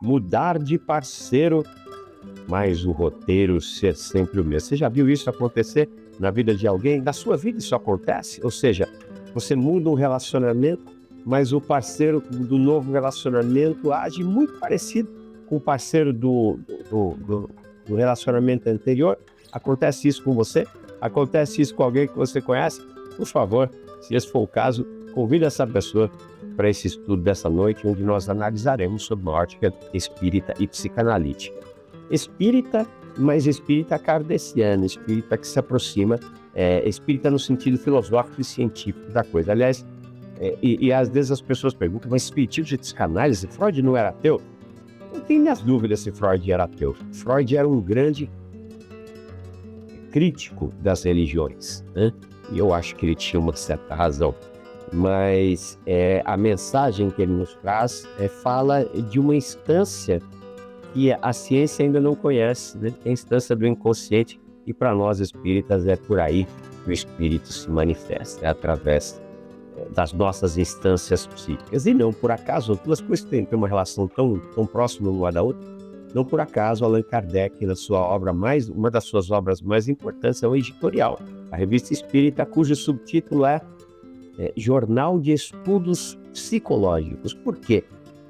mudar de parceiro, mas o roteiro ser sempre o mesmo. Você já viu isso acontecer na vida de alguém? Na sua vida isso acontece? Ou seja, você muda um relacionamento, mas o parceiro do novo relacionamento age muito parecido com o parceiro do relacionamento anterior. Acontece isso com você? Acontece isso com alguém que você conhece? Por favor, se esse for o caso, convide essa pessoa para esse estudo dessa noite, onde nós analisaremos sobre uma ótica espírita e psicanalítica. Espírita, mas espírita kardeciana, espírita que se aproxima, espírita no sentido filosófico e científico da coisa. Aliás, às vezes as pessoas perguntam, mas espiritismo de psicanálise, Freud não era ateu? Eu tenho minhas dúvidas se Freud era ateu. Freud era um grande crítico das religiões, né? E eu acho que ele tinha uma certa razão. Mas a mensagem que ele nos traz fala de uma instância que a ciência ainda não conhece, né? É a instância do inconsciente, e para nós espíritas é por aí que o espírito se manifesta, através das nossas instâncias psíquicas. E não por acaso, duas coisas têm uma relação tão próxima uma da outra. Não por acaso, Allan Kardec, na sua obra uma das suas obras mais importantes, é o Editorial, a Revista Espírita, cujo subtítulo é Jornal de Estudos Psicológicos. Por quê?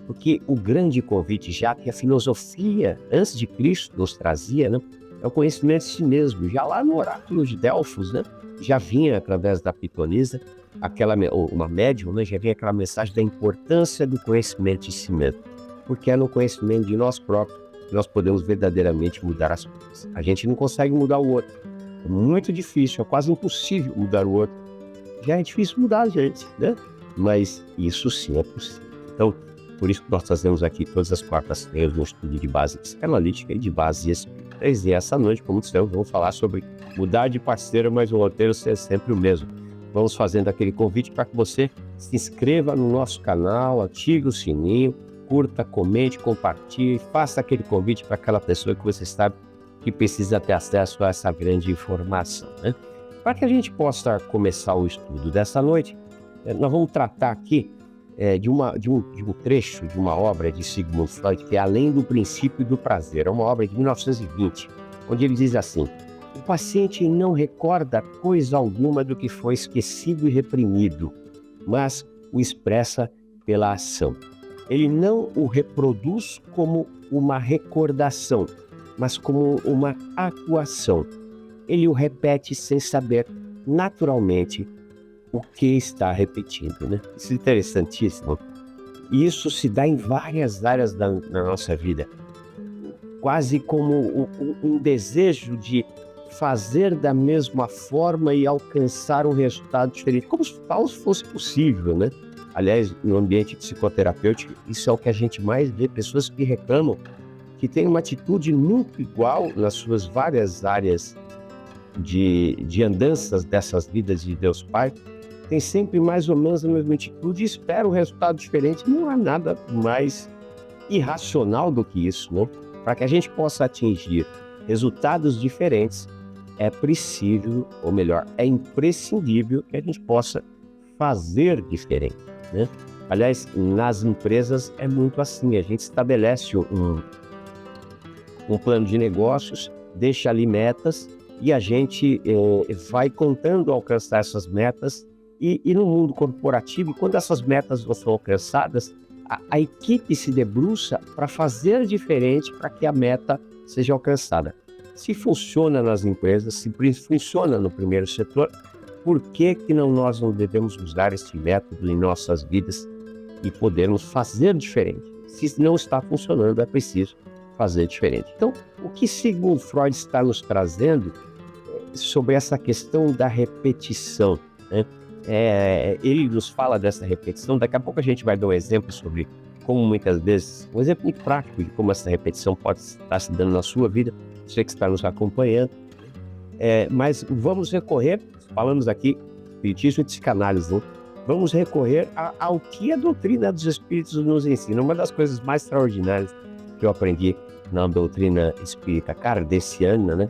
Porque o grande convite, já que a filosofia, antes de Cristo, nos trazia, né, é o conhecimento de si mesmo. Já lá no oráculo de Delfos, né, já vinha, através da pitonisa, uma médium, né, já vinha aquela mensagem da importância do conhecimento de si mesmo. Porque é no conhecimento de nós próprios que nós podemos verdadeiramente mudar as coisas. A gente não consegue mudar o outro. É muito difícil, é quase impossível mudar o outro. Já é difícil mudar a gente, né? Mas isso sim é possível. Então, por isso que nós trazemos aqui todas as quartas-feiras um estudo de base psicanalítica e de base espírita. E essa noite, como dissemos, vamos falar sobre mudar de parceiro, mas o roteiro ser sempre o mesmo. Vamos fazendo aquele convite para que você se inscreva no nosso canal, ative o sininho, curta, comente, compartilhe, faça aquele convite para aquela pessoa que você sabe que precisa ter acesso a essa grande informação, né? Para que a gente possa começar o estudo dessa noite, nós vamos tratar aqui de um trecho de uma obra de Sigmund Freud, que é Além do Princípio do Prazer. É uma obra de 1920, onde ele diz assim: o paciente não recorda coisa alguma do que foi esquecido e reprimido, mas o expressa pela ação. Ele não o reproduz como uma recordação, mas como uma atuação. Ele o repete sem saber naturalmente o que está repetindo, né? Isso é interessantíssimo. E isso se dá em várias áreas da nossa vida. Quase como um desejo de fazer da mesma forma e alcançar um resultado diferente, como se tal fosse possível, né? Aliás, no ambiente psicoterapêutico, isso é o que a gente mais vê, pessoas que reclamam que têm uma atitude nunca igual nas suas várias áreas de andanças dessas vidas de Deus Pai, tem sempre mais ou menos a mesma atitude e espera um resultado diferente. Não há nada mais irracional do que isso, né? Para que a gente possa atingir resultados diferentes, é preciso, ou melhor, é imprescindível que a gente possa fazer diferente, né? Aliás, nas empresas é muito assim, a gente estabelece um plano de negócios, deixa ali metas e a gente vai contando alcançar essas metas e no mundo corporativo, quando essas metas não são alcançadas, a equipe se debruça para fazer diferente para que a meta seja alcançada. Se funciona nas empresas, se funciona no primeiro setor, por que nós não devemos usar este método em nossas vidas e podermos fazer diferente? Se não está funcionando, é preciso fazer diferente. Então, o que Sigmund Freud está nos trazendo sobre essa questão da repetição, né? Ele nos fala dessa repetição. Daqui a pouco a gente vai dar um exemplo sobre como muitas vezes, um exemplo muito prático de como essa repetição pode estar se dando na sua vida, você que está nos acompanhando. Mas vamos recorrer, falamos aqui, espiritismo e psicanálise, né? Vamos recorrer ao que a doutrina dos espíritos nos ensina. Uma das coisas mais extraordinárias que eu aprendi na doutrina espírita kardeciana, né,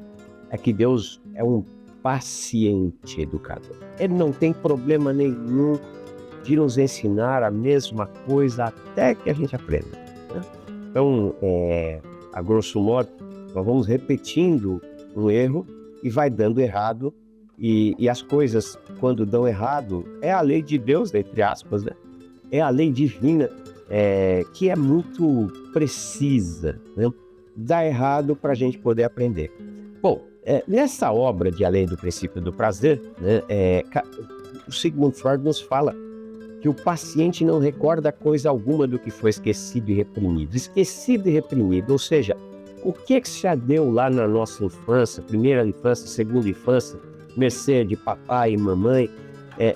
é que Deus é um paciente educador. Ele não tem problema nenhum de nos ensinar a mesma coisa até que a gente aprenda, né? Então, a grosso modo, nós vamos repetindo um erro e vai dando errado. E as coisas, quando dão errado, é a lei de Deus, entre aspas, né? É a lei divina, que é muito precisa, né? Dá errado para a gente poder aprender. Bom, nessa obra de Além do Princípio do Prazer, né, o Sigmund Freud nos fala que o paciente não recorda coisa alguma do que foi esquecido e reprimido. Esquecido e reprimido, ou seja, o que se já deu lá na nossa infância, primeira infância, segunda infância, mercê de papai e mamãe,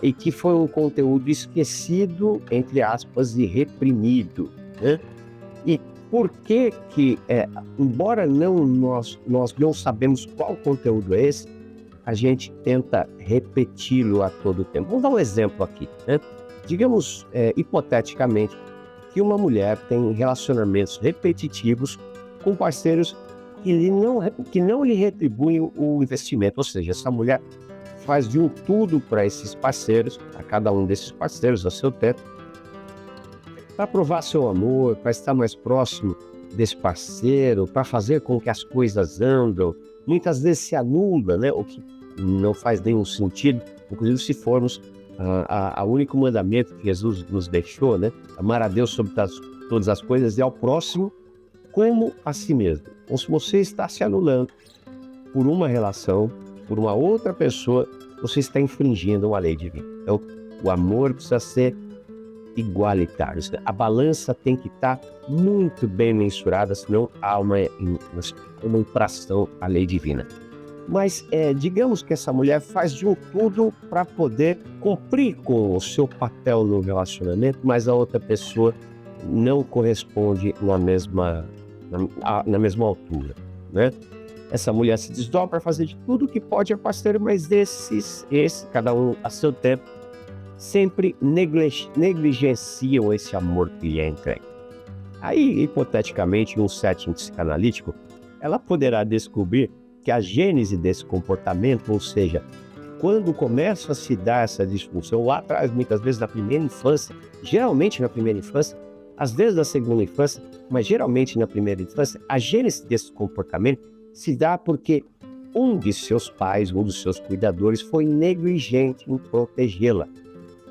e que foi um conteúdo esquecido, entre aspas, e reprimido, né? E por que, embora nós não sabemos qual conteúdo é esse, a gente tenta repeti-lo a todo tempo. Vamos dar um exemplo aqui, né? Digamos, hipoteticamente, que uma mulher tem relacionamentos repetitivos com parceiros que não lhe retribuem o investimento. Ou seja, essa mulher faz de um tudo para esses parceiros, a cada um desses parceiros, a seu tempo, para provar seu amor, para estar mais próximo desse parceiro, para fazer com que as coisas andam. Muitas vezes se anula, né? O que não faz nenhum sentido, inclusive se formos ao único mandamento que Jesus nos deixou, né? Amar a Deus sobre todas as coisas e ao próximo como a si mesmo. Então, se você está se anulando por uma relação, por uma outra pessoa, você está infringindo uma lei divina. Então, o amor precisa ser igualitário. A balança tem que estar muito bem mensurada, senão há uma infração à lei divina. Mas digamos que essa mulher faz de um tudo para poder cumprir com o seu papel no relacionamento, mas a outra pessoa não corresponde na mesma altura, né? Essa mulher se desdobra para fazer de tudo que pode ao parceiro, mas cada um a seu tempo, sempre negligenciam esse amor que lhe é entregue. Aí, hipoteticamente, em um setting psicanalítico, ela poderá descobrir que a gênese desse comportamento, ou seja, quando começa a se dar essa disfunção lá atrás, muitas vezes na primeira infância, geralmente na primeira infância, às vezes na segunda infância, mas geralmente na primeira infância, a gênese desse comportamento se dá porque um de seus pais, um dos seus cuidadores, foi negligente em protegê-la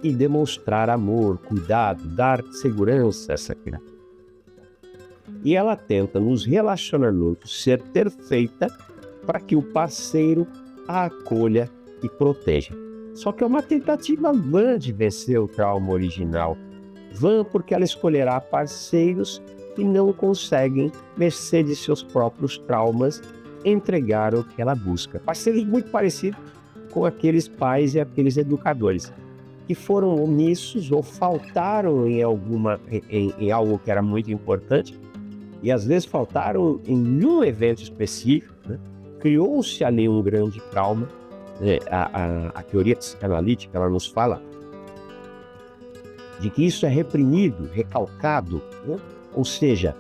e demonstrar amor, cuidado, dar segurança a essa criatura. E ela tenta, nos relacionamentos, ser perfeita para que o parceiro a acolha e proteja. Só que é uma tentativa vã de vencer o trauma original. Vã porque ela escolherá parceiros que não conseguem, mercê de seus próprios traumas, entregar o que ela busca. Parceiros muito parecidos com aqueles pais e aqueles educadores que foram omissos ou faltaram em algo que era muito importante, e às vezes faltaram em um evento específico, né? Criou-se ali um grande trauma. A teoria psicanalítica, ela nos fala de que isso é reprimido, recalcado, né? Ou seja,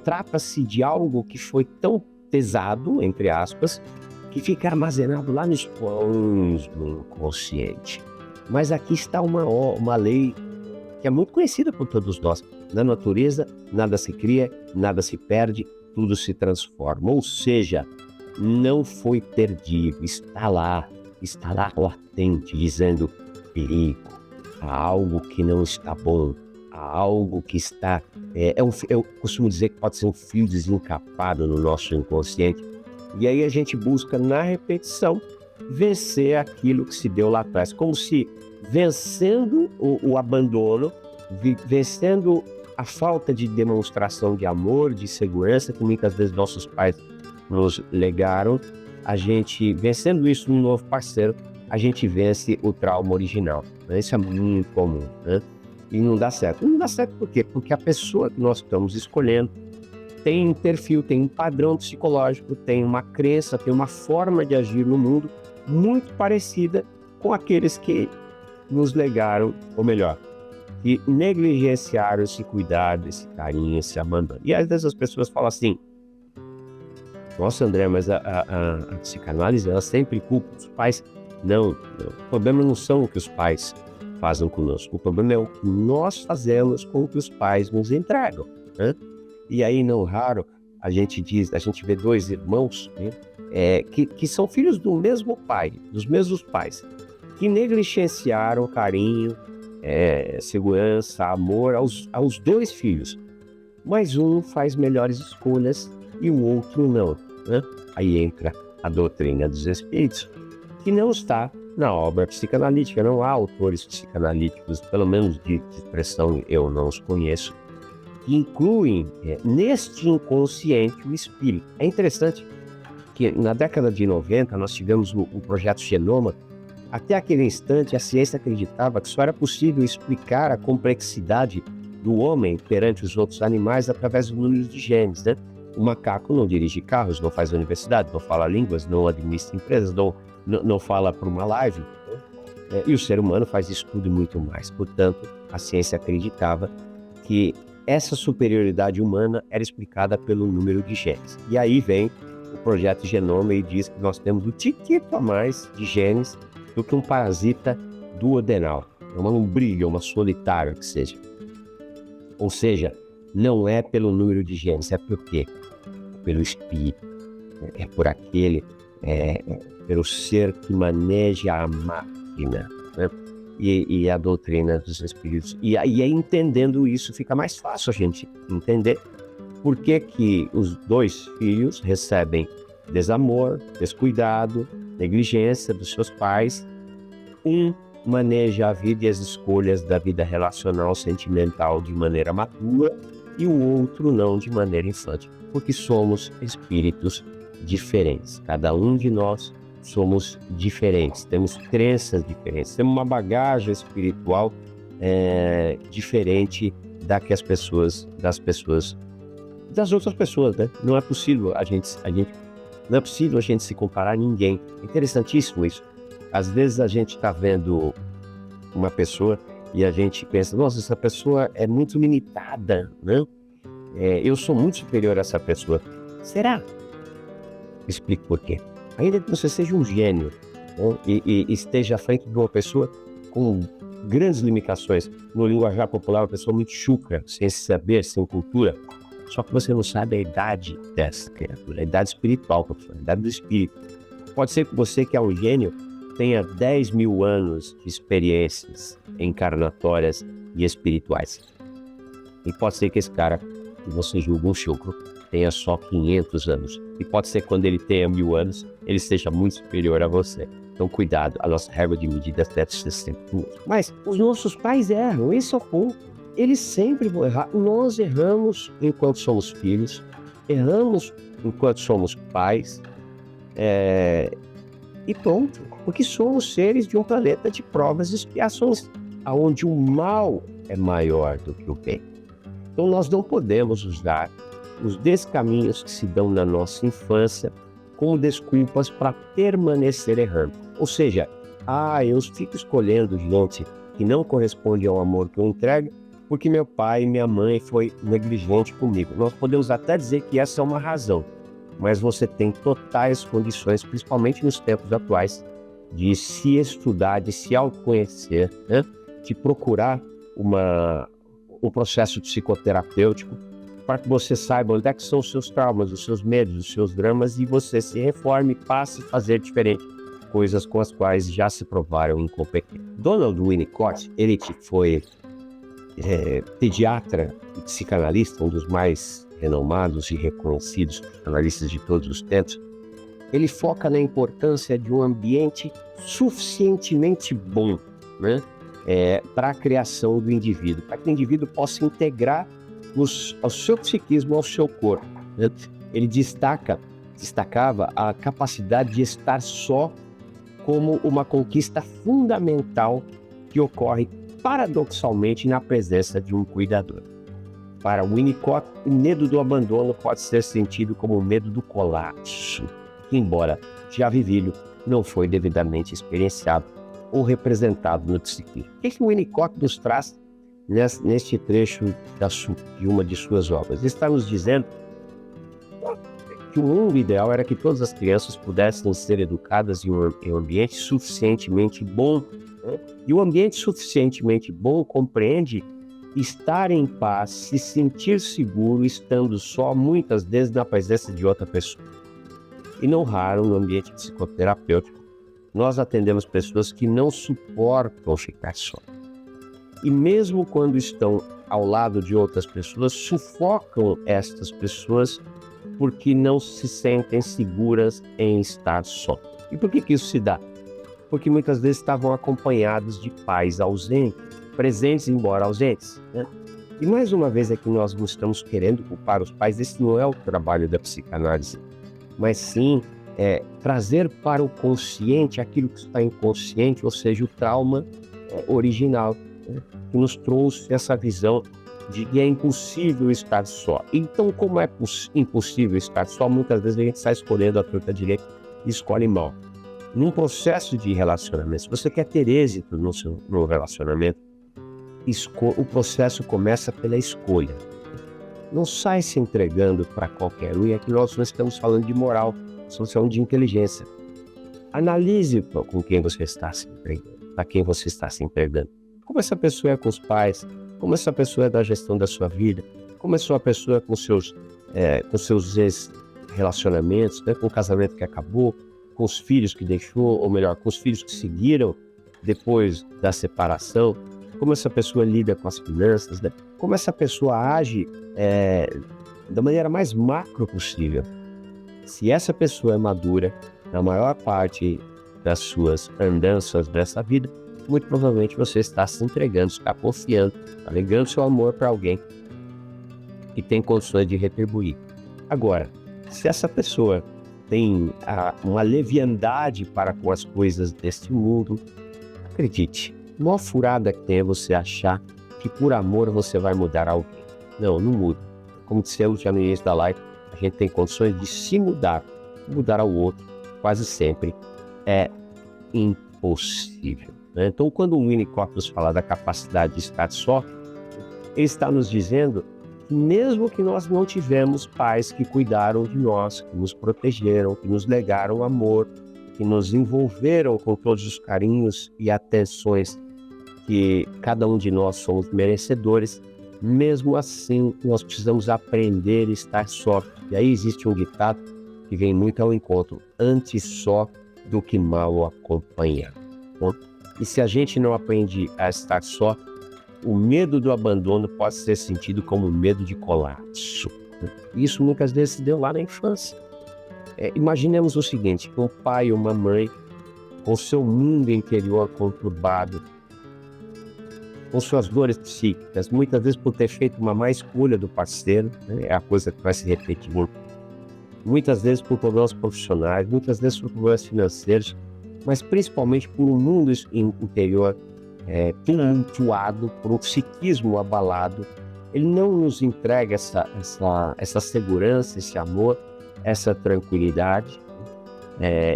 trata-se de algo que foi tão pesado, entre aspas, que fica armazenado lá nos porões do inconsciente. Mas aqui está uma lei que é muito conhecida por todos nós. Na natureza, nada se cria, nada se perde, tudo se transforma. Ou seja, não foi perdido, está lá latente, dizendo perigo, há algo que não está bom, há algo que está... eu costumo dizer que pode ser um fio desencapado no nosso inconsciente. E aí a gente busca, na repetição, vencer aquilo que se deu lá atrás, como se vencendo o abandono, vencendo a falta de demonstração de amor, de segurança que muitas vezes nossos pais nos legaram, a gente, vencendo isso num novo parceiro, a gente vence o trauma original, né? Isso é muito comum, né? E não dá certo. Não dá certo por quê? Porque a pessoa que nós estamos escolhendo tem um perfil, tem um padrão psicológico, tem uma crença, tem uma forma de agir no mundo muito parecida com aqueles que nos legaram, ou melhor, que negligenciaram esse cuidado, esse carinho, esse abandono. E às vezes as pessoas falam assim: nossa, André, mas a psicanálise, ela sempre culpa os pais. Não, o problema não são o que os pais fazem conosco, o problema é o que nós fazemos com o que os pais nos entregam, né? E aí, não raro, a gente vê dois irmãos, né, que são filhos do mesmo pai, dos mesmos pais, que negligenciaram carinho, segurança, amor aos dois filhos. Mas um faz melhores escolhas e o outro não, né? Aí entra a doutrina dos espíritos, que não está na obra psicanalítica. Não há autores psicanalíticos, pelo menos de expressão eu não os conheço, que incluem neste inconsciente o espírito. É interessante que na década de 90 nós tivemos o projeto Genoma. Até aquele instante a ciência acreditava que só era possível explicar a complexidade do homem perante os outros animais através do número de genes, né? O macaco não dirige carros, não faz universidade, não fala línguas, não administra empresas, não fala para uma live, né? E o ser humano faz isso tudo e muito mais. Portanto, a ciência acreditava que essa superioridade humana era explicada pelo número de genes. E aí vem o projeto Genoma e diz que nós temos um tiquito a mais de genes do que um parasita duodenal, uma lombriga, uma solitária que seja. Ou seja, não é pelo número de genes, é por quê? Pelo espírito, é por aquele, pelo ser que maneja a máquina, né? E a doutrina dos espíritos. E aí, entendendo isso, fica mais fácil a gente entender por que os dois filhos recebem desamor, descuidado, negligência dos seus pais. Um maneja a vida e as escolhas da vida relacional, sentimental de maneira madura e o outro não, de maneira infante, porque somos espíritos diferentes. Cada um de nós somos diferentes, temos crenças diferentes, temos uma bagagem espiritual diferente das outras pessoas, né? Não é possível a gente se comparar a ninguém. É interessantíssimo isso. Às vezes a gente está vendo uma pessoa e a gente pensa, nossa, essa pessoa é muito limitada, né? Eu sou muito superior a essa pessoa. Será? Explico por quê. Ainda que você seja um gênio, né, e esteja à frente de uma pessoa com grandes limitações, no linguajar popular, uma pessoa muito chucra, sem saber, sem cultura, só que você não sabe a idade dessa criatura, a idade espiritual, a idade do espírito. Pode ser que você, que é um gênio, tenha 10 mil anos de experiências encarnatórias e espirituais. E pode ser que esse cara, que você julga um chucro, tenha só 500 anos. E pode ser que quando ele tenha 1000 anos, ele seja muito superior a você. Então, cuidado, a nossa régua de medidas deve ser sempre outra. Mas os nossos pais erram, esse é o ponto. Eles sempre vão errar. Nós erramos enquanto somos filhos, erramos enquanto somos pais, e pronto. Porque somos seres de um planeta de provas e expiações, onde o mal é maior do que o bem. Então nós não podemos usar os descaminhos que se dão na nossa infância como desculpas para permanecer errando. Ou seja, eu fico escolhendo gente que não corresponde ao amor que eu entrego porque meu pai e minha mãe foi negligente comigo. Nós podemos até dizer que essa é uma razão, mas você tem totais condições, principalmente nos tempos atuais, de se estudar, de se autoconhecer, né? De procurar um processo psicoterapêutico para que você saiba onde é que são os seus traumas, os seus medos, os seus dramas, e você se reforme e passe a fazer diferente, coisas com as quais já se provaram incompetentes. Donald Winnicott, ele que foi pediatra e psicanalista, um dos mais renomados e reconhecidos psicanalistas de todos os tempos, ele foca na importância de um ambiente suficientemente bom, né, para a criação do indivíduo, para que o indivíduo possa integrar ao seu psiquismo, ao seu corpo, né? Ele destacava a capacidade de estar só como uma conquista fundamental que ocorre paradoxalmente na presença de um cuidador. Para Winnicott, o medo do abandono pode ser sentido como o medo do colapso, que, embora já vivido, não foi devidamente experienciado ou representado no psiquismo. O que Winnicott nos traz neste trecho de uma de suas obras? Ele está nos dizendo que o mundo ideal era que todas as crianças pudessem ser educadas em um ambiente suficientemente bom, né? E o ambiente suficientemente bom compreende estar em paz, se sentir seguro estando só, muitas vezes na presença de outra pessoa. E não raro, no ambiente psicoterapêutico, nós atendemos pessoas que não suportam ficar só. E mesmo quando estão ao lado de outras pessoas, sufocam estas pessoas porque não se sentem seguras em estar só. E por que isso se dá? Porque muitas vezes estavam acompanhados de pais ausentes, presentes embora ausentes, né? E mais uma vez é que nós não estamos querendo culpar os pais, esse não é o trabalho da psicanálise, mas sim trazer para o consciente aquilo que está inconsciente, ou seja, o trauma original, né? Que nos trouxe essa visão de que é impossível estar só. Então, como é impossível estar só, muitas vezes a gente está escolhendo a torta direita e escolhe mal. Num processo de relacionamento, se você quer ter êxito no relacionamento, o processo começa pela escolha. Não sai se entregando para qualquer um, e aqui nós não estamos falando de moral, estamos falando de inteligência. Analise com quem você está se entregando, para quem você está se entregando. Como essa pessoa é com os pais, como essa pessoa é da gestão da sua vida, como essa pessoa é com seus ex-relacionamentos, né, com o casamento que acabou, com os filhos que deixou, ou melhor, com os filhos que seguiram depois da separação, como essa pessoa lida com as finanças, né? Como essa pessoa age da maneira mais macro possível. Se essa pessoa é madura, na maior parte das suas andanças dessa vida, muito provavelmente você está se entregando, está confiando, está legando seu amor para alguém que tem condições de retribuir. Agora, se essa pessoa tem uma leviandade para com as coisas deste mundo, acredite, a maior furada que tem é você achar que por amor você vai mudar alguém. Não muda. Como dissemos já no início da live, a gente tem condições de se mudar ao outro, quase sempre é impossível, né? Então, quando o Winnicott nos fala da capacidade de estar só, ele está nos dizendo que mesmo que nós não tivemos pais que cuidaram de nós, que nos protegeram, que nos legaram amor, que nos envolveram com todos os carinhos e atenções que cada um de nós somos merecedores, mesmo assim nós precisamos aprender a estar só. E aí existe um ditado que vem muito ao encontro: antes só do que mal acompanhado. E se a gente não aprende a estar só, o medo do abandono pode ser sentido como medo de colapso. Isso muitas vezes se deu lá na infância. Imaginemos o seguinte: um pai ou uma mãe com seu mundo interior conturbado, com suas dores psíquicas, muitas vezes por ter feito uma má escolha do parceiro, né? É a coisa que vai se repetir muito. Muitas vezes por problemas profissionais, muitas vezes por problemas financeiros, mas principalmente por um mundo interior tumultuado, por um psiquismo abalado. Ele não nos entrega essa segurança, esse amor, essa tranquilidade.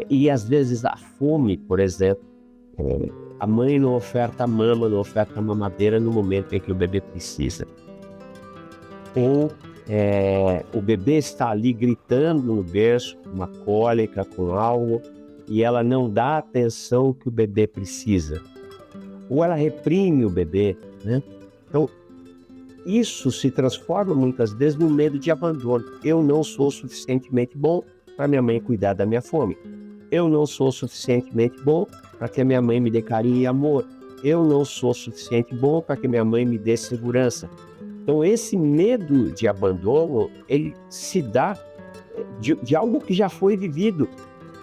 E às vezes a fome, por exemplo, a mãe não oferta mama, não oferta mamadeira no momento em que o bebê precisa. Ou o bebê está ali gritando no berço, com uma cólica, com algo, e ela não dá a atenção que o bebê precisa. Ou ela reprime o bebê, né? Então, isso se transforma muitas vezes no medo de abandono. Eu não sou suficientemente bom para minha mãe cuidar da minha fome. Eu não sou suficientemente bom para que a minha mãe me dê carinho e amor. Eu não sou suficiente bom para que minha mãe me dê segurança. Então, esse medo de abandono, ele se dá de algo que já foi vivido,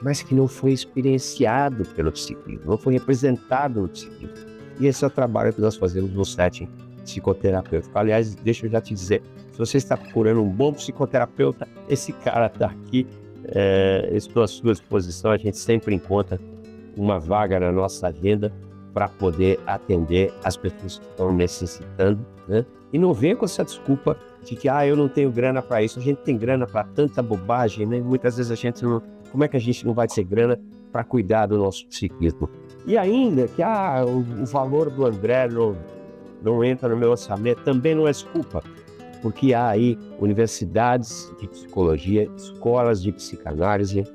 mas que não foi experienciado pelo psiquismo, não foi representado no psiquismo. E esse é o trabalho que nós fazemos no setting psicoterapêutico. Aliás, deixa eu já te dizer, se você está procurando um bom psicoterapeuta, esse cara está aqui, estou à sua disposição. A gente sempre encontra uma vaga na nossa agenda para poder atender as pessoas que estão necessitando, né? E não venha com essa desculpa de que eu não tenho grana para isso. A gente tem grana para tanta bobagem, né? Muitas vezes a gente não... Como é que a gente não vai ter grana para cuidar do nosso psiquismo? E ainda que o valor do André não entra no meu orçamento, também não é desculpa, porque há aí universidades de psicologia, escolas de psicanálise,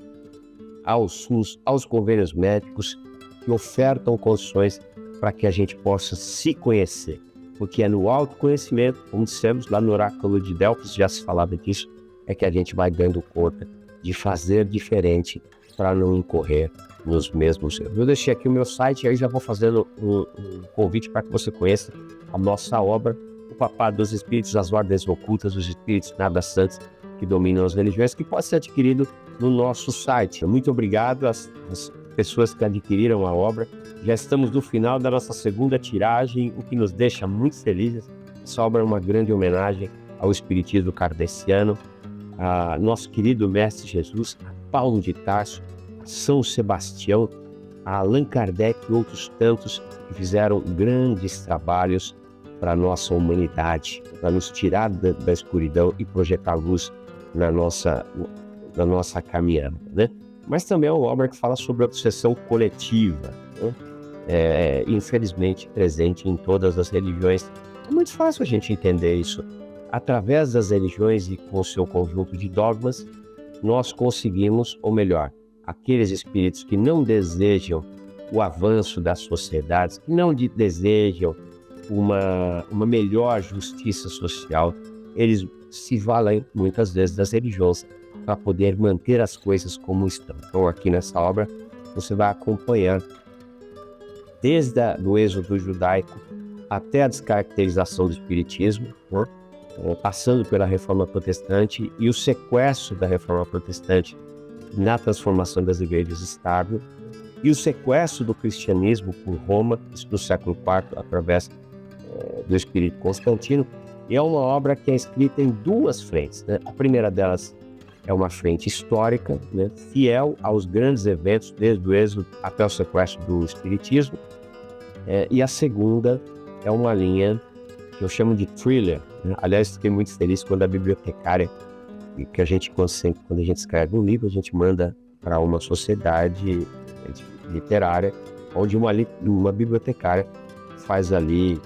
ao SUS, aos convênios médicos, que ofertam condições para que a gente possa se conhecer. porque é no autoconhecimento, como dissemos lá no oráculo de Delfos, já se falava disso, é que a gente vai dando conta de fazer diferente para não incorrer nos mesmos erros. Eu deixei aqui o meu site e aí já vou fazendo um convite para que você conheça a nossa obra, O Papado dos Espíritos, as Ordens Ocultas, os Espíritos Nada Santos que Dominam as Religiões, que pode ser adquirido no nosso site. Muito obrigado às pessoas que adquiriram a obra. Já estamos no final da nossa segunda tiragem, o que nos deixa muito felizes. Essa obra é uma grande homenagem ao espiritismo kardeciano, a nosso querido Mestre Jesus, a Paulo de Tarso, a São Sebastião, a Allan Kardec e outros tantos que fizeram grandes trabalhos para a nossa humanidade, para nos tirar da escuridão e projetar luz na nossa caminhada, né? Mas também é uma obra que fala sobre a obsessão coletiva, né? Infelizmente presente em todas as religiões. É muito fácil a gente entender isso. Através das religiões e com o seu conjunto de dogmas, nós conseguimos, ou melhor, aqueles espíritos que não desejam o avanço das sociedades, que não desejam uma melhor justiça social, eles se valem muitas vezes das religiões para poder manter as coisas como estão. Então aqui nessa obra você vai acompanhar desde o êxodo judaico até a descaracterização do espiritismo, né? Passando pela Reforma Protestante e o sequestro da Reforma Protestante na transformação das igrejas-estado e o sequestro do cristianismo por Roma, isso no século IV, através do espírito Constantino. E é uma obra que é escrita em duas frentes, né? A primeira delas é uma frente histórica, né? Fiel aos grandes eventos, desde o êxodo até o sequestro do espiritismo. E a segunda é uma linha que eu chamo de thriller, né? Aliás, fiquei muito feliz quando a bibliotecária, que a gente consegue, quando a gente escreve um livro, a gente manda para uma sociedade literária, onde uma bibliotecária faz ali,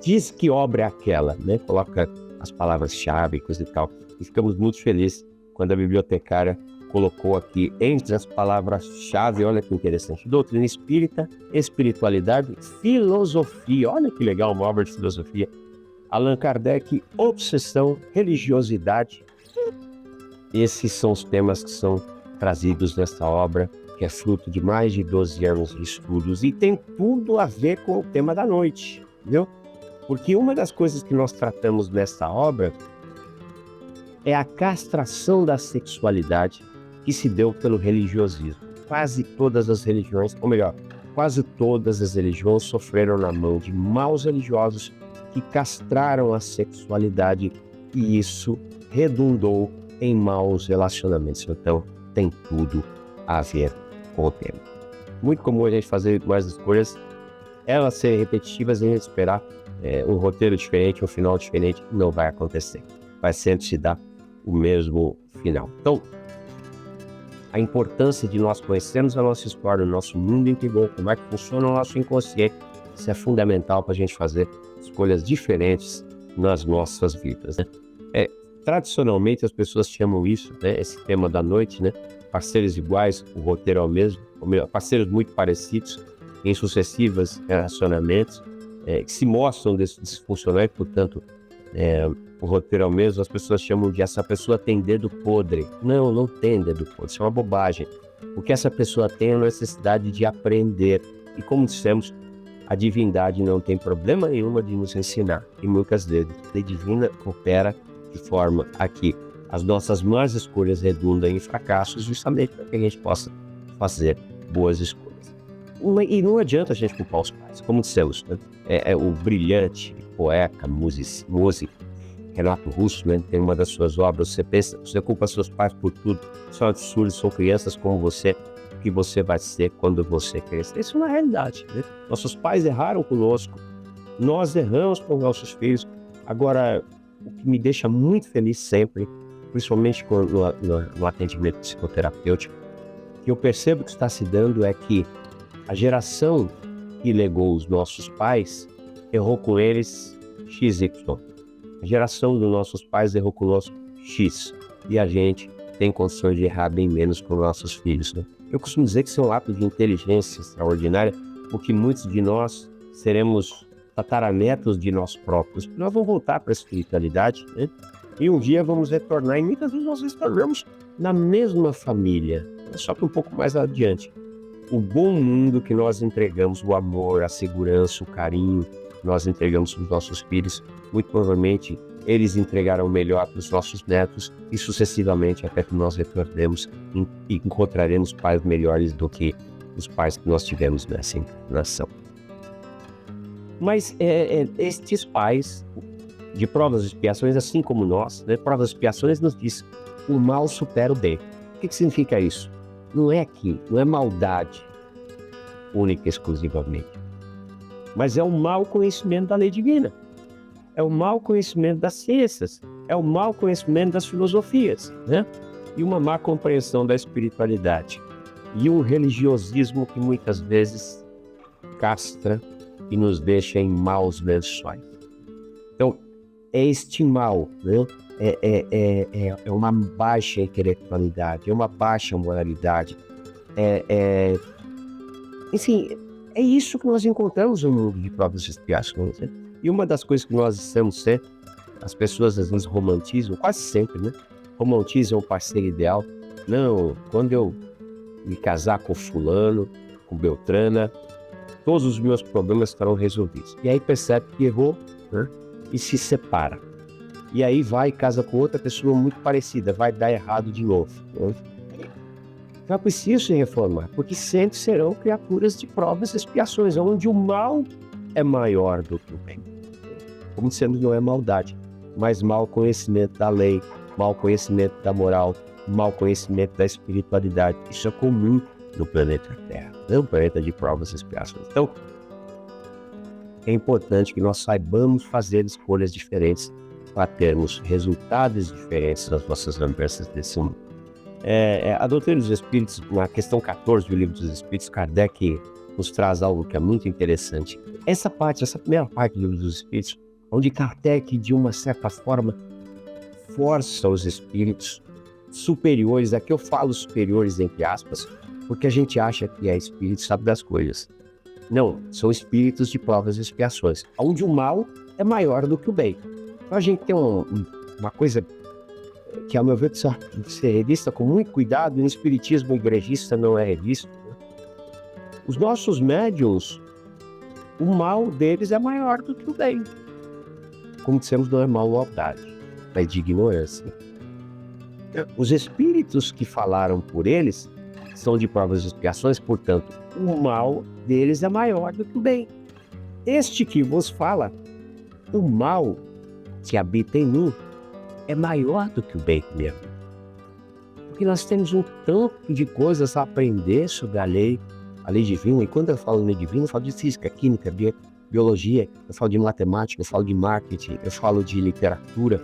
diz que obra é aquela, né? Coloca as palavras-chave, coisa e tal. E ficamos muito felizes quando a bibliotecária colocou aqui entre as palavras-chave, olha que interessante, doutrina espírita, espiritualidade, filosofia, olha que legal, uma obra de filosofia, Allan Kardec, obsessão, religiosidade. Esses são os temas que são trazidos nessa obra, que é fruto de mais de 12 anos de estudos e tem tudo a ver com o tema da noite, entendeu? Porque uma das coisas que nós tratamos nessa obra é a castração da sexualidade que se deu pelo religiosismo. Quase todas as religiões, ou melhor, quase todas as religiões sofreram na mão de maus religiosos que castraram a sexualidade e isso redundou em maus relacionamentos. Então, tem tudo a ver com o tema. Muito comum a gente fazer mais escolhas, elas serem repetitivas e a gente esperar um roteiro diferente, um final diferente, não vai acontecer. Vai sempre se dar o mesmo final. Então, a importância de nós conhecermos a nossa história, o nosso mundo interior, como é que funciona o nosso inconsciente, isso é fundamental para a gente fazer escolhas diferentes nas nossas vidas, né? Tradicionalmente as pessoas chamam isso, né, esse tema da noite, né, parceiros iguais, o roteiro é o mesmo, ou melhor, parceiros muito parecidos em sucessivos relacionamentos que se mostram disfuncionais, portanto, o roteiro é o mesmo. As pessoas chamam de essa pessoa tem dedo podre. Não, não tem dedo podre, isso é uma bobagem. O que essa pessoa tem é a necessidade de aprender. E como dissemos, a divindade não tem problema nenhuma de nos ensinar. E muitas vezes a lei divina opera de forma a que as nossas más escolhas redundam em fracassos, justamente para que a gente possa fazer boas escolhas. E não adianta a gente culpar os pais. Como dissemos, né? O brilhante poeta, músico, Renato Russo, né, tem uma das suas obras, você culpa seus pais por tudo, são absurdos, são crianças como você, o que você vai ser quando você crescer. Isso é uma realidade, né? Nossos pais erraram conosco, nós erramos com nossos filhos. Agora, o que me deixa muito feliz sempre, principalmente no atendimento psicoterapêutico, que eu percebo que está se dando é que a geração que legou os nossos pais errou com eles XY. A geração dos nossos pais errou conosco X. E a gente tem condições de errar bem menos com nossos filhos, né? Eu costumo dizer que isso é um ato de inteligência extraordinária, porque muitos de nós seremos tataranetos de nós próprios. Nós vamos voltar para a espiritualidade, né? E um dia vamos retornar, e muitas vezes nós retornamos na mesma família, só que um pouco mais adiante. O bom mundo que nós entregamos, o amor, a segurança, o carinho, nós entregamos para os nossos filhos, muito provavelmente eles entregarão melhor para os nossos netos e sucessivamente até que nós retornemos e encontraremos pais melhores do que os pais que nós tivemos nessa encarnação. Mas estes pais de provas e expiações, assim como nós, né, provas e expiações nos diz o mal supera o bem. O que significa isso? Não é não é maldade única e exclusivamente, mas é o mau conhecimento da lei divina, é o mau conhecimento das ciências, é o mau conhecimento das filosofias, né? E uma má compreensão da espiritualidade, e um religiosismo que muitas vezes castra e nos deixa em maus lençóis. Então, é este mal, né? É uma baixa intelectualidade, é uma baixa moralidade, enfim, é isso que nós encontramos no mundo de provas e expiações, né? E uma das coisas que nós estamos ser, as pessoas às vezes romantizam, quase sempre, né? Romantizam o parceiro ideal. Não, quando eu me casar com fulano, com Beltrana, todos os meus problemas estarão resolvidos. E aí percebe que errou, né? E se separa. E aí vai e casa com outra pessoa muito parecida, vai dar errado de novo, né? Então é preciso se reformar, porque sempre serão criaturas de provas e expiações, onde o mal é maior do que o bem. Como sendo não é maldade, mas mau conhecimento da lei, mau conhecimento da moral, mau conhecimento da espiritualidade. Isso é comum no planeta Terra, no planeta de provas e expiações. Então, é importante que nós saibamos fazer escolhas diferentes para termos resultados diferentes nas nossas andanças desse mundo. A doutrina dos Espíritos, na questão 14 do Livro dos Espíritos, Kardec nos traz algo que é muito interessante. Essa primeira parte do Livro dos Espíritos, onde Kardec, de uma certa forma, força os espíritos superiores, aqui eu falo superiores entre aspas, porque a gente acha que é espírito, sabe das coisas. Não, são espíritos de provas e expiações, onde o mal é maior do que o bem. Então a gente tem uma coisa que, ao meu ver, precisa ser revista com muito cuidado, e no espiritismo igrejista não é revisto. Os nossos médiuns, o mal deles é maior do que o bem. Como dissemos, não é maldade, mas de ignorância. Os espíritos que falaram por eles são de provas e expiações, portanto, o mal deles é maior do que o bem. Este que vos fala, o mal que habita em mim, é maior do que o bem mesmo. Porque nós temos um tanto de coisas a aprender sobre a lei divina, e quando eu falo lei divina, eu falo de física, química, biologia, eu falo de matemática, eu falo de marketing, eu falo de literatura,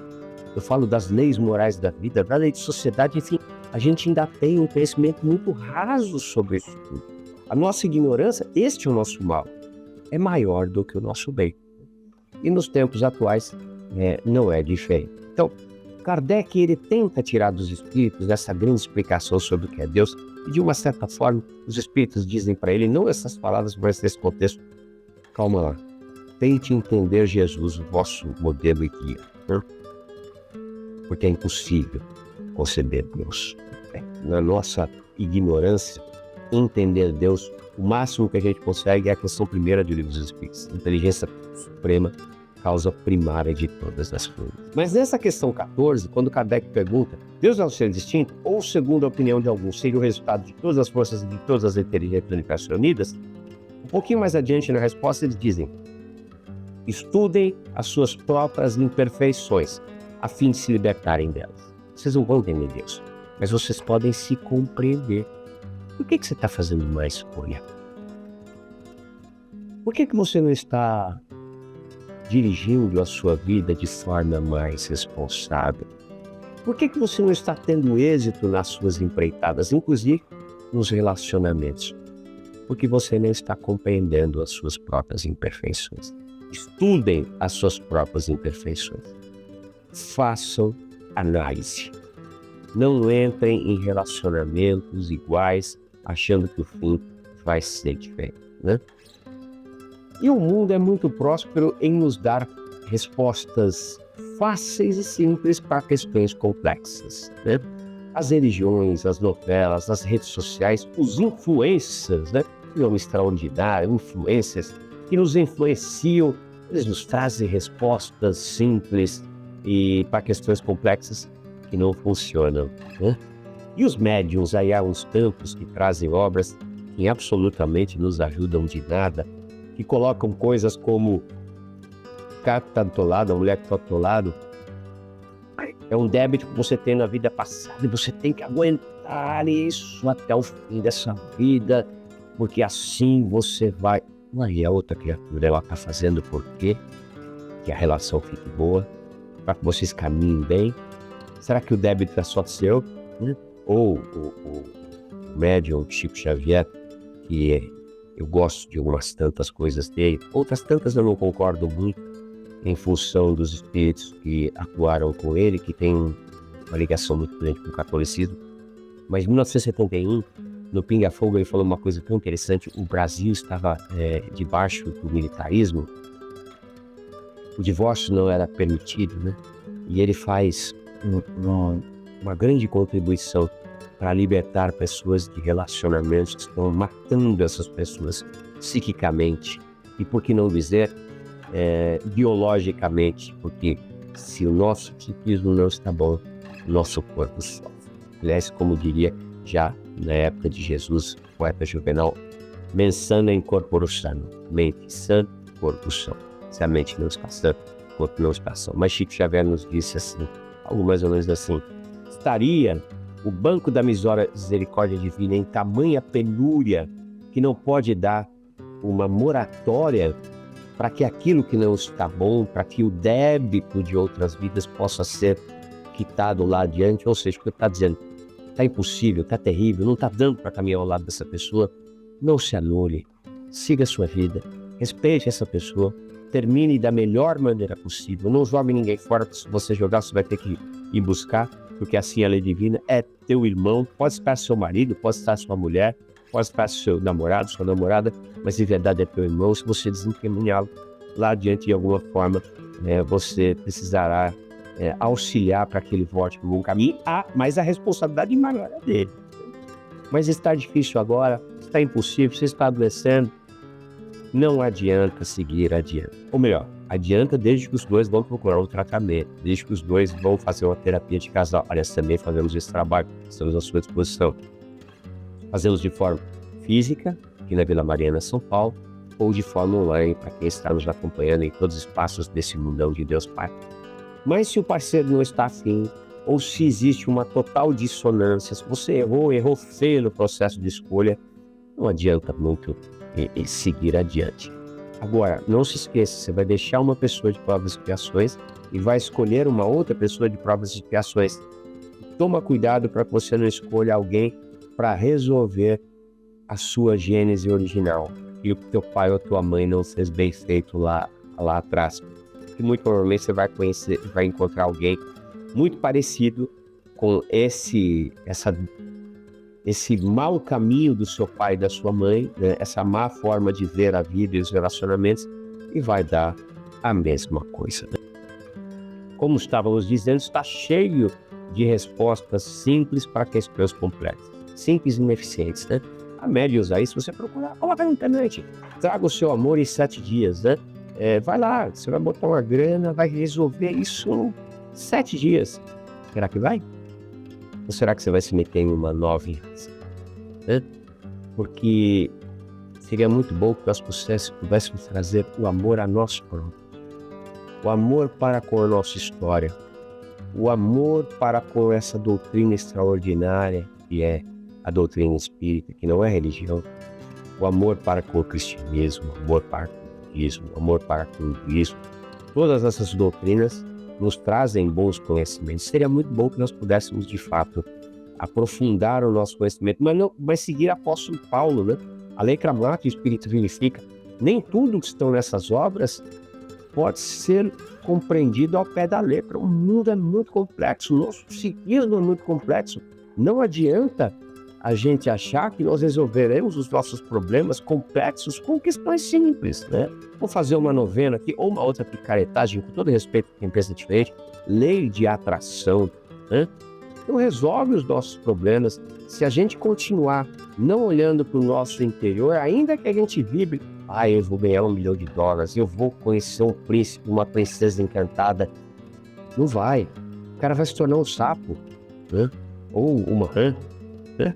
eu falo das leis morais da vida, da lei de sociedade, enfim, a gente ainda tem um conhecimento muito raso sobre isso tudo. A nossa ignorância, este é o nosso mal, é maior do que o nosso bem. E nos tempos atuais, não é diferente. Então, Kardec, ele tenta tirar dos espíritos essa grande explicação sobre o que é Deus, e de uma certa forma, os espíritos dizem para ele, não essas palavras, mas nesse contexto, calma lá, tente entender Jesus, o vosso modelo e guia, né? Porque é impossível conceber Deus. Na nossa ignorância, entender Deus, o máximo que a gente consegue é a questão primeira do Livro dos Espíritos, inteligência suprema, causa primária de todas as coisas. Mas nessa questão 14, quando Kardec pergunta, Deus é um ser distinto, ou segundo a opinião de alguns, seria o resultado de todas as forças e de todas as inteligências do universo unidas, um pouquinho mais adiante na resposta eles dizem, estudem as suas próprias imperfeições, a fim de se libertarem delas. Vocês não vão entender Deus, mas vocês podem se compreender. Por que você está fazendo uma escolha? Por que você não está dirigindo a sua vida de forma mais responsável? Por que você não está tendo êxito nas suas empreitadas, inclusive nos relacionamentos? Porque você não está compreendendo as suas próprias imperfeições. Estudem as suas próprias imperfeições. Façam análise. Não entrem em relacionamentos iguais, achando que o fim vai ser diferente, né? E o mundo é muito próspero em nos dar respostas fáceis e simples para questões complexas, né? As religiões, as novelas, as redes sociais, os influencers, né? Que é um extraordinário, influencers que nos influenciam, eles nos trazem respostas simples e para questões complexas que não funcionam, né? E os médiuns, aí há uns tantos que trazem obras que absolutamente nos ajudam de nada, que colocam coisas como o cara que está do teu lado, a mulher que está do teu lado, é um débito que você tem na vida passada e você tem que aguentar isso até o fim dessa vida, porque assim você vai... Aí a outra criatura, ela está fazendo por quê? Que a relação fique boa, para que vocês caminhem bem. Será que o débito é só seu? Ou o médium Chico Xavier, que eu gosto de umas tantas coisas dele, outras tantas eu não concordo muito, em função dos espíritos que atuaram com ele, que tem uma ligação muito grande com o catolicismo. Mas em 1971, no Pinga Fogo, ele falou uma coisa tão interessante: o Brasil estava debaixo do militarismo, o divórcio não era permitido, né? E ele faz uma grande contribuição para libertar pessoas de relacionamentos que estão matando essas pessoas psiquicamente e, por que não dizer, biologicamente, porque se o nosso psiquismo não está bom, nosso corpo sofre. Aliás, como diria já na época de Jesus, o poeta Juvenal, mens sana in corpore sano, mente sã, corpo são. Se a mente não está sã, o corpo não está são. Mas Chico Xavier nos disse assim, algo mais ou menos assim: estaria o banco da misericórdia divina em tamanha penúria que não pode dar uma moratória para que aquilo que não está bom, para que o débito de outras vidas possa ser quitado lá adiante. Ou seja, o que eu estou dizendo, está impossível, está terrível, não está dando para caminhar ao lado dessa pessoa, não se anule, siga a sua vida, respeite essa pessoa, termine da melhor maneira possível, não jogue ninguém fora, porque se você jogar você vai ter que ir buscar, porque assim a lei divina é teu irmão, pode estar seu marido, pode estar sua mulher, pode estar seu namorado, sua namorada, mas de verdade é teu irmão. Se você desencaminhá-lo lá adiante de alguma forma, você precisará auxiliar para que ele volte para o bom caminho, mas a responsabilidade maior é dele. Mas está difícil agora, está impossível, você está adoecendo, não adianta seguir adiante. Ou melhor, adianta desde que os dois vão procurar um tratamento, desde que os dois vão fazer uma terapia de casal. Aliás, também fazemos esse trabalho, estamos à sua disposição. Fazemos de forma física, aqui na Vila Mariana, São Paulo, ou de forma online, para quem está nos acompanhando em todos os espaços desse mundão de Deus Pai. Mas se o parceiro não está afim, ou se existe uma total dissonância, se você errou feio no processo de escolha, não adianta muito seguir adiante. Agora, não se esqueça, você vai deixar uma pessoa de provas e expiações e vai escolher uma outra pessoa de provas e expiações. Toma cuidado para que você não escolha alguém para resolver a sua gênese original e o que teu pai ou tua mãe não fez bem feito lá atrás. Porque muito provavelmente você vai encontrar alguém muito parecido com esse mau caminho do seu pai e da sua mãe, né? Essa má forma de ver a vida e os relacionamentos, e vai dar a mesma coisa, né? Como estávamos dizendo, está cheio de respostas simples para questões complexas, simples e ineficientes, né? A médios aí, se você procurar, coloca na internet, traga o seu amor em 7 dias, né? Vai lá, você vai botar uma grana, vai resolver isso em 7 dias. Será que vai? Ou será que você vai se meter em uma nova enrasca, né? Porque seria muito bom que nós pudéssemos trazer o amor a nós próprios, o amor para com a nossa história, o amor para com essa doutrina extraordinária que é a doutrina espírita, que não é religião, o amor para com o cristianismo, o amor para com o budismo, o amor para com o hinduísmo. Todas essas doutrinas nos trazem bons conhecimentos. Seria muito bom que nós pudéssemos, de fato, aprofundar o nosso conhecimento, mas seguir apóstolo Paulo, né? A lei mata e o espírito vivifica. Nem tudo que estão nessas obras pode ser compreendido ao pé da letra. O mundo é muito complexo, o nosso psiquismo é muito complexo. Não adianta a gente achar que nós resolveremos os nossos problemas complexos com questões simples, né? Vou fazer uma novena aqui, ou uma outra picaretagem, com todo respeito a quem pensa diferente, lei de atração, né? Não resolve os nossos problemas se a gente continuar não olhando para o nosso interior, ainda que a gente vibre, eu vou ganhar $1 milhão, eu vou conhecer um príncipe, uma princesa encantada. Não vai. O cara vai se tornar um sapo, né? Ou uma rã, né?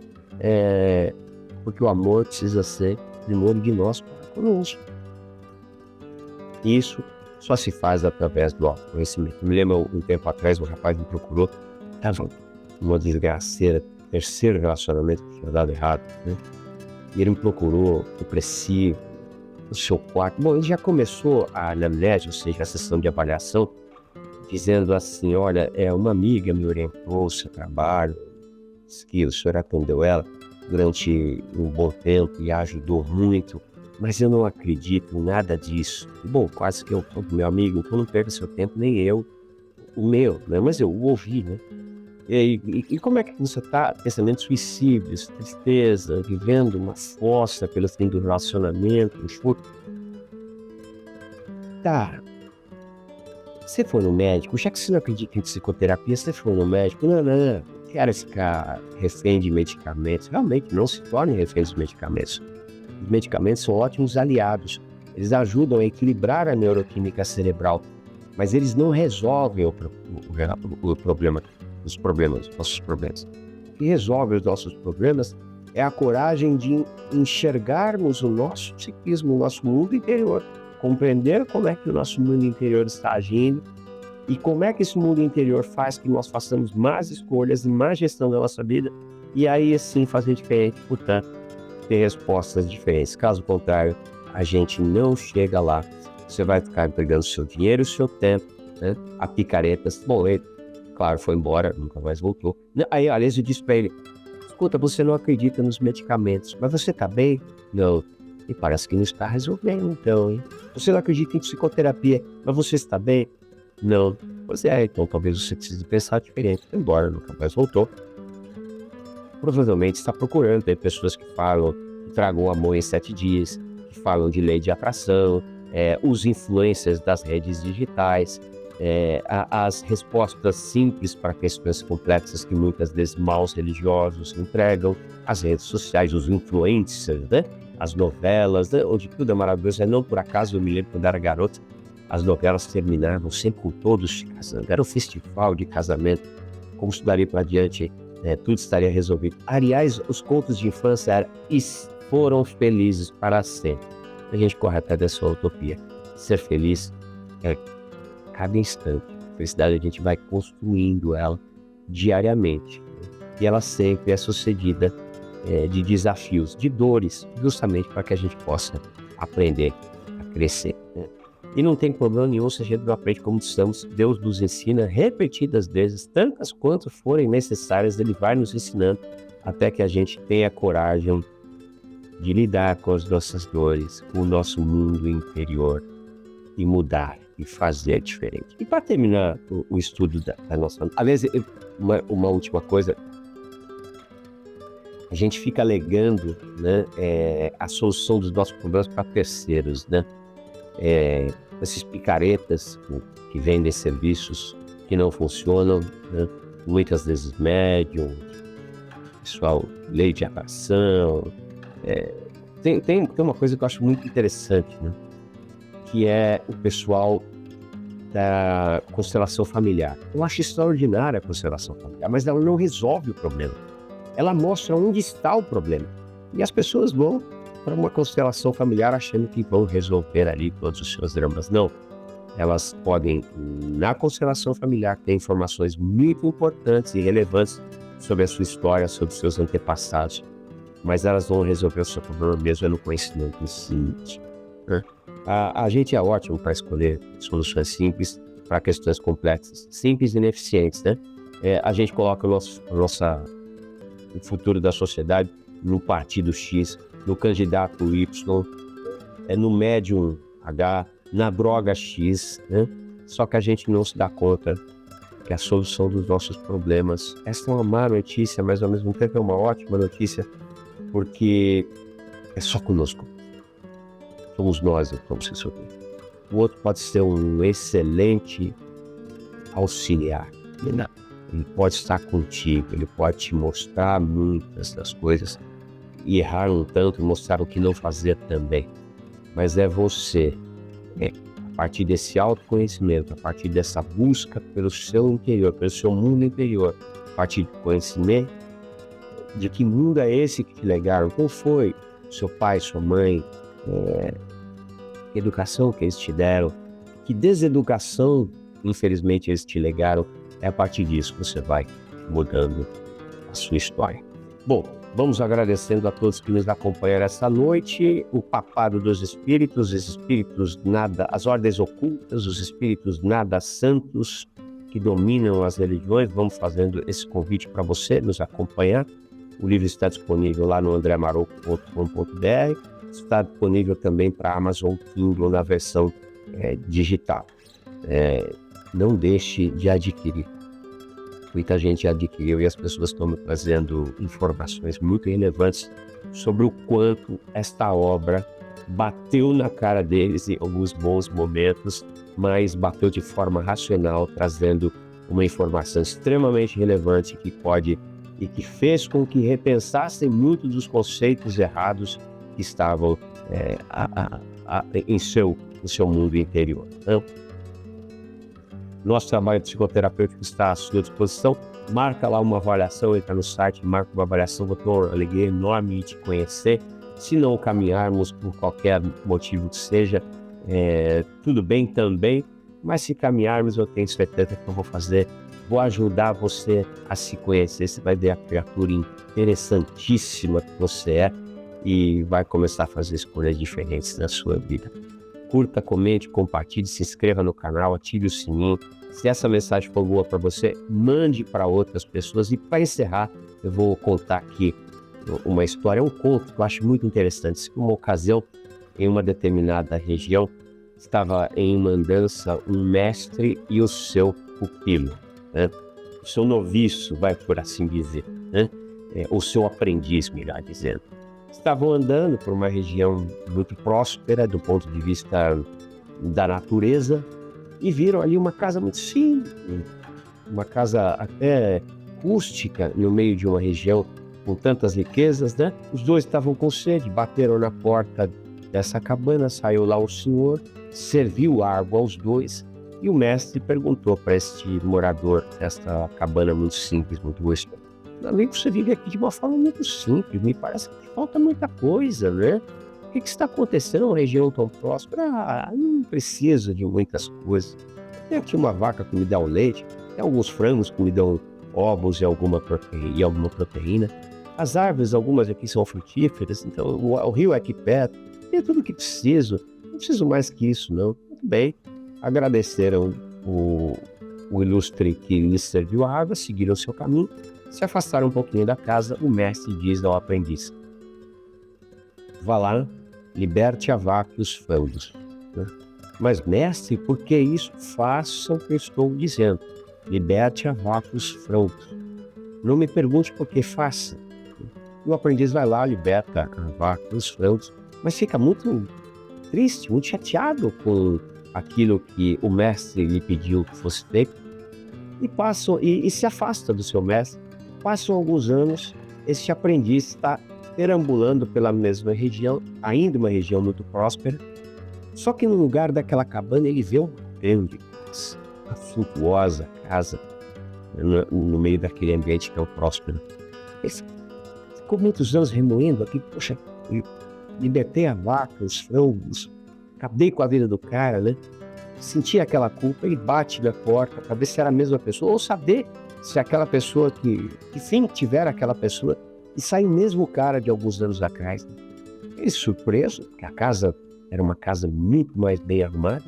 Porque o amor precisa ser primeiro de nós para conosco. Isso só se faz através do autoconhecimento. Eu me lembro um tempo atrás, um rapaz me procurou, estava uma desgraceira, terceiro relacionamento que tinha dado errado, né? E ele me procurou, depressivo, no seu quarto. Bom, ele já começou a anamnese, ou seja, a sessão de avaliação, dizendo assim: olha, uma amiga me orientou o seu trabalho, que o senhor atendeu ela durante um bom tempo e ajudou muito, mas eu não acredito em nada disso. Bom, quase que eu falo pro meu amigo, então não perca seu tempo, nem eu, o meu, né? Mas eu ouvi, né? E como é que você está? Pensamentos suicídios, tristeza, vivendo uma fossa pelo fim do relacionamento, um chute. Tá. Você foi no médico, já que você não acredita em psicoterapia, você foi no médico? Não quero ficar refém de medicamentos. Realmente, não se torne refém dos medicamentos. Os medicamentos são ótimos aliados. Eles ajudam a equilibrar a neuroquímica cerebral, mas eles não resolvem o problema, os nossos problemas. O que resolve os nossos problemas é a coragem de enxergarmos o nosso psiquismo, o nosso mundo interior, compreender como é que o nosso mundo interior está agindo e como é que esse mundo interior faz que nós façamos más escolhas e má gestão da nossa vida, e aí sim fazer diferente, portanto, ter respostas diferentes. Caso contrário, a gente não chega lá. Você vai ficar entregando seu dinheiro, seu tempo, né, a picaretas. Bom, ele, claro, foi embora, nunca mais voltou. Aí, aliás, eu disse para ele: escuta, você não acredita nos medicamentos, mas você tá bem? Não. E parece que não está resolvendo, então, hein? Você não acredita em psicoterapia, mas você está bem? Não. Pois é, então talvez você precise pensar diferente. Foi embora, nunca mais voltou. Provavelmente está procurando. Tem pessoas que falam que tragam o amor em 7 dias, que falam de lei de atração, os influencers das redes digitais, as respostas simples para questões complexas que muitas vezes maus religiosos entregam, as redes sociais, os influencers, né? As novelas, né? Onde tudo é maravilhoso. Não por acaso, eu me lembro quando era garota, as novelas terminavam sempre com todos se casando. Era um festival de casamento. Como isso daria para diante, tudo estaria resolvido. Aliás, os contos de infância foram felizes para sempre. A gente corre até dessa utopia. Ser feliz cada instante. A felicidade a gente vai construindo ela diariamente. E ela sempre é sucedida de desafios, de dores, justamente para que a gente possa aprender a crescer, né? E não tem problema nenhum se a gente não aprende como estamos. Deus nos ensina repetidas vezes, tantas quanto forem necessárias. Ele vai nos ensinando até que a gente tenha coragem de lidar com as nossas dores, com o nosso mundo interior e mudar e fazer diferente. E para terminar o estudo da nossa... Aliás, uma última coisa. A gente fica alegando, né, a solução dos nossos problemas para terceiros, né? Esses picaretas que vendem serviços que não funcionam, né? Muitas vezes médium, pessoal, lei de atração. Tem uma coisa que eu acho muito interessante, né? Que é o pessoal da constelação familiar. Eu acho extraordinária a constelação familiar, mas ela não resolve o problema. Ela mostra onde está o problema. E as pessoas vão para uma constelação familiar achando que vão resolver ali todos os seus dramas. Não. Elas podem, na constelação familiar, ter informações muito importantes e relevantes sobre a sua história, sobre os seus antepassados. Mas elas vão resolver o seu problema mesmo no conhecimento simples. A gente é ótimo para escolher soluções simples para questões complexas. Simples e ineficientes, né? A gente coloca o futuro da sociedade no partido X, no candidato Y, no médium H, na droga X, né? Só que a gente não se dá conta que é a solução dos nossos problemas. Essa é uma má notícia, mas ao mesmo tempo é uma ótima notícia, porque é só conosco. Somos nós que vamos resolver. O outro pode ser um excelente auxiliar. Ele pode estar contigo, ele pode te mostrar muitas das coisas e errar um tanto e mostrar o que não fazer também. Mas é você, a partir desse autoconhecimento, a partir dessa busca pelo seu interior, pelo seu mundo interior, a partir do conhecimento de que mundo é esse que te legaram, qual foi seu pai, sua mãe, que educação que eles te deram, que deseducação, infelizmente, eles te legaram. É a partir disso que você vai mudando a sua história. Bom, vamos agradecendo a todos que nos acompanharam essa noite. O papado dos espíritos, os espíritos nada, as ordens ocultas, os espíritos nada santos que dominam as religiões. Vamos fazendo esse convite para você nos acompanhar. O livro está disponível lá no andremaroco.com.br. Está disponível também para Amazon Kindle na versão digital. Não deixe de adquirir. Muita gente adquiriu e as pessoas estão me trazendo informações muito relevantes sobre o quanto esta obra bateu na cara deles em alguns bons momentos, mas bateu de forma racional, trazendo uma informação extremamente relevante que pode e que fez com que repensassem muito dos conceitos errados que estavam no seu mundo interior. Então, nosso trabalho psicoterapêutico está à sua disposição. Marca lá uma avaliação, entra no site, marca uma avaliação. Doutor, alegria enorme de te conhecer. Se não caminharmos por qualquer motivo que seja, tudo bem também. Mas se caminharmos, eu tenho certeza que eu vou ajudar você a se conhecer. Você vai ver a criatura interessantíssima que você é e vai começar a fazer escolhas diferentes na sua vida. Curta, comente, compartilhe, se inscreva no canal, ative o sininho. Se essa mensagem for boa para você, mande para outras pessoas. E para encerrar, eu vou contar aqui uma história, um conto que eu acho muito interessante. Uma ocasião, em uma determinada região, estava em uma andança um mestre e o seu pupilo, né? O seu noviço, vai por assim dizer, né? O seu aprendiz, melhor dizendo. Estavam andando por uma região muito próspera do ponto de vista da natureza e viram ali uma casa muito simples, uma casa até rústica no meio de uma região com tantas riquezas, né? Os dois estavam com sede, bateram na porta dessa cabana, saiu lá o senhor, serviu água aos dois e o mestre perguntou para este morador desta cabana muito simples, muito rústica: amigo, você vive aqui de uma forma muito simples, me parece que falta muita coisa, né? O que está acontecendo numa região tão próspera? Não preciso de muitas coisas. Tem aqui uma vaca que me dá o leite, tem alguns frangos que me dão ovos e alguma proteína. As árvores, algumas aqui são frutíferas, então o rio é aqui perto. Tem tudo o que preciso, não preciso mais que isso, não. Muito bem. Agradeceram o ilustre que lhes serviu a água, seguiram o seu caminho. Se afastaram um pouquinho da casa, o mestre diz ao aprendiz: vá lá, liberte a vaca e os frangos. Mas, mestre, por que isso? Faça o que eu estou dizendo. Liberte a vaca e os frangos. Não me pergunte por que faça. E o aprendiz vai lá, liberta a vaca e os frangos, mas fica muito triste, muito chateado com aquilo que o mestre lhe pediu que fosse feito e se afasta do seu mestre. Passam alguns anos, este aprendiz está perambulando pela mesma região, ainda uma região muito próspera, só que no lugar daquela cabana ele vê uma grande casa, uma suntuosa casa, no meio daquele ambiente tão próspero. Ele ficou muitos anos remoendo aqui, poxa, eu libertei a vaca, os frangos, acabei com a vida do cara, né? Sentia aquela culpa, ele bate na porta para ver se era a mesma pessoa, ou saber se aquela pessoa que sim, tiver aquela pessoa, e sai o mesmo cara de alguns anos atrás. Né? Ele surpreso, porque a casa era uma casa muito mais bem arrumada.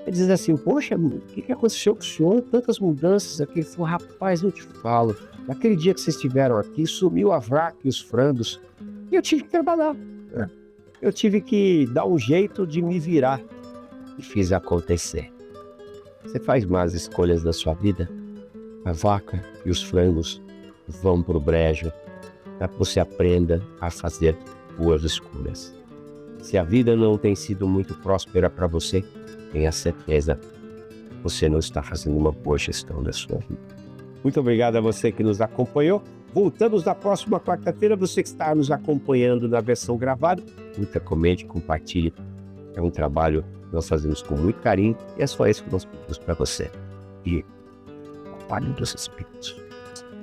Ele diz assim: poxa, o que aconteceu com o senhor? Tantas mudanças aqui. Ele falou: rapaz, eu te falo, naquele dia que vocês estiveram aqui, sumiu a vaca e os frangos, e eu tive que trabalhar. Né? Eu tive que dar um jeito de me virar, e fiz acontecer. Você faz más escolhas na sua vida? A vaca e os frangos vão pro brejo para que você aprenda a fazer boas escolhas. Se a vida não tem sido muito próspera para você, tenha certeza, você não está fazendo uma boa gestão da sua vida. Muito obrigado a você que nos acompanhou. Voltamos na próxima quarta-feira. Você que está nos acompanhando na versão gravada, curta, comente, compartilhe. É um trabalho que nós fazemos com muito carinho e é só isso que nós pedimos para você. E o Pai dos Espíritos.